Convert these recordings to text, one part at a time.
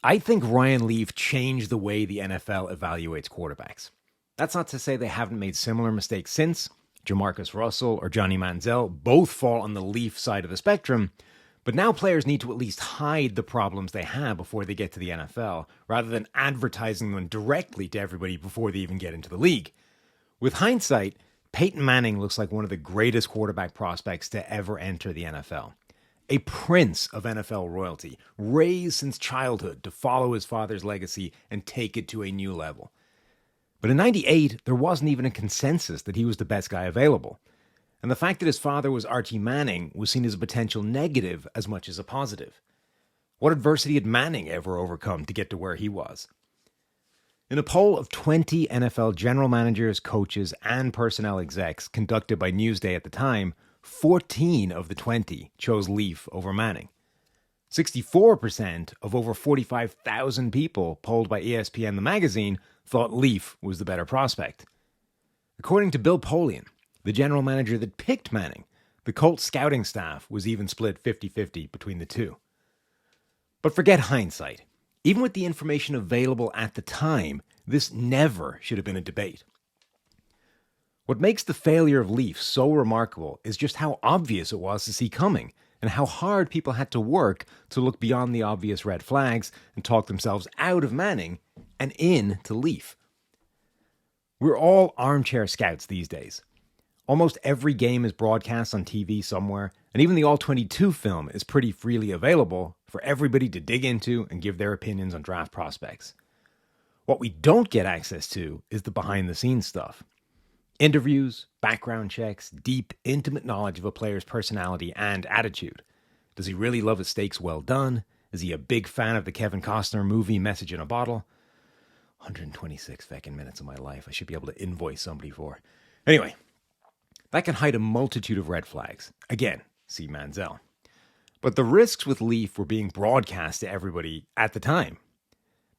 I think Ryan Leaf changed the way the NFL evaluates quarterbacks. That's not to say they haven't made similar mistakes since. Jamarcus Russell or Johnny Manziel both fall on the Leaf side of the spectrum, but now players need to at least hide the problems they have before they get to the NFL, rather than advertising them directly to everybody before they even get into the league. With hindsight, Peyton Manning looks like one of the greatest quarterback prospects to ever enter the NFL. A prince of NFL royalty, raised since childhood to follow his father's legacy and take it to a new level. But in '98, there wasn't even a consensus that he was the best guy available. And the fact that his father was Archie Manning was seen as a potential negative as much as a positive. What adversity had Manning ever overcome to get to where he was? In a poll of 20 NFL general managers, coaches, and personnel execs conducted by Newsday at the time, 14 of the 20 chose Leaf over Manning. 64% of over 45,000 people polled by ESPN the magazine thought Leaf was the better prospect. According to Bill Polian, the general manager that picked Manning, the Colts scouting staff was even split 50-50 between the two. But forget hindsight. Even with the information available at the time, this never should have been a debate. What makes the failure of Leaf so remarkable is just how obvious it was to see coming, and how hard people had to work to look beyond the obvious red flags and talk themselves out of Manning and in to Leaf. We're all armchair scouts these days. Almost every game is broadcast on TV somewhere, and even the All-22 film is pretty freely available for everybody to dig into and give their opinions on draft prospects. What we don't get access to is the behind-the-scenes stuff. Interviews, background checks, deep, intimate knowledge of a player's personality and attitude. Does he really love his steaks well done? Is he a big fan of the Kevin Costner movie Message in a Bottle? 126 fucking minutes of my life I should be able to invoice somebody for. Anyway, that can hide a multitude of red flags. Again, see Manziel. But the risks with Leaf were being broadcast to everybody at the time.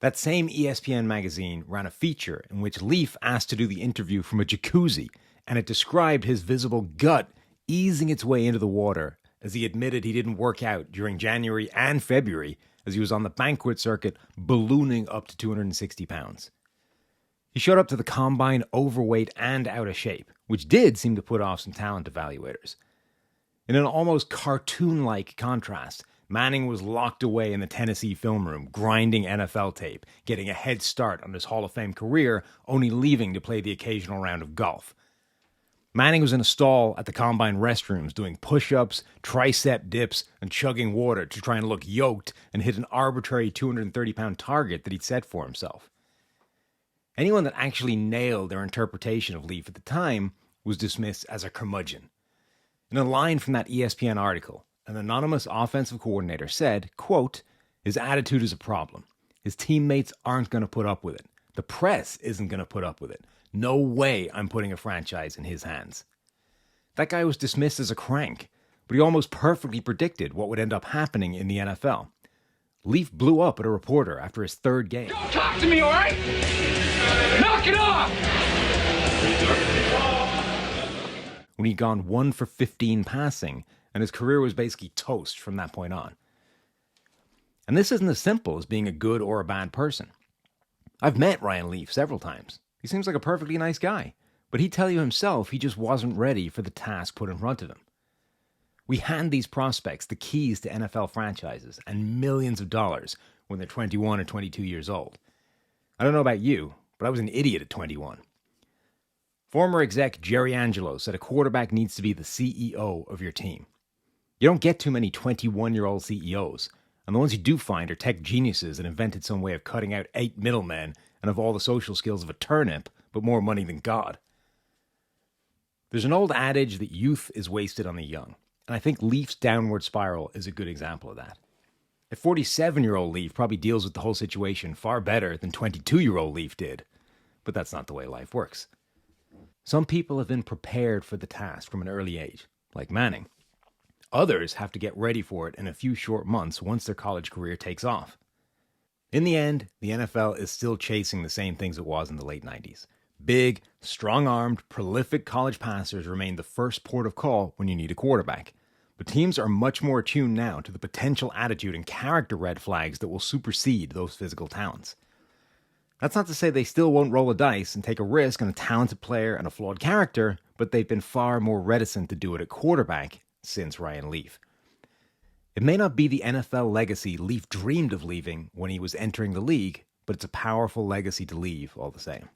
That same ESPN magazine ran a feature in which Leaf asked to do the interview from a jacuzzi, and it described his visible gut easing its way into the water as he admitted he didn't work out during January and February as he was on the banquet circuit ballooning up to 260 pounds. He showed up to the combine overweight and out of shape, which did seem to put off some talent evaluators. In an almost cartoon-like contrast, Manning was locked away in the Tennessee film room, grinding NFL tape, getting a head start on his Hall of Fame career, only leaving to play the occasional round of golf. Manning was in a stall at the combine restrooms doing push-ups, tricep dips, and chugging water to try and look yoked and hit an arbitrary 230-pound target that he'd set for himself. Anyone that actually nailed their interpretation of Leaf at the time was dismissed as a curmudgeon. In a line from that ESPN article, an anonymous offensive coordinator said, quote, "His attitude is a problem. His teammates aren't going to put up with it. The press isn't going to put up with it. No way I'm putting a franchise in his hands." That guy was dismissed as a crank, but he almost perfectly predicted what would end up happening in the NFL. Leaf blew up at a reporter after his third game. Don't talk to me, all right? Knock it off! When he'd gone 1 for 15 passing, and his career was basically toast from that point on. And this isn't as simple as being a good or a bad person. I've met Ryan Leaf several times. He seems like a perfectly nice guy, but he'd tell you himself he just wasn't ready for the task put in front of him. We hand these prospects the keys to NFL franchises and millions of dollars when they're 21 or 22 years old. I don't know about you, but I was an idiot at 21. Former exec Jerry Angelo said a quarterback needs to be the CEO of your team. You don't get too many 21-year-old CEOs, and the ones you do find are tech geniuses that invented some way of cutting out 8 middlemen and have all the social skills of a turnip, but more money than God. There's an old adage that youth is wasted on the young, and I think Leaf's downward spiral is a good example of that. A 47-year-old Leaf probably deals with the whole situation far better than 22-year-old Leaf did, but that's not the way life works. Some people have been prepared for the task from an early age, like Manning. Others have to get ready for it in a few short months once their college career takes off. In the end, the NFL is still chasing the same things it was in the late 90s. Big, strong-armed, prolific college passers remain the first port of call when you need a quarterback. But teams are much more attuned now to the potential attitude and character red flags that will supersede those physical talents. That's not to say they still won't roll a dice and take a risk on a talented player and a flawed character, but they've been far more reticent to do it at quarterback since Ryan Leaf. It may not be the NFL legacy Leaf dreamed of leaving when he was entering the league, but it's a powerful legacy to leave all the same.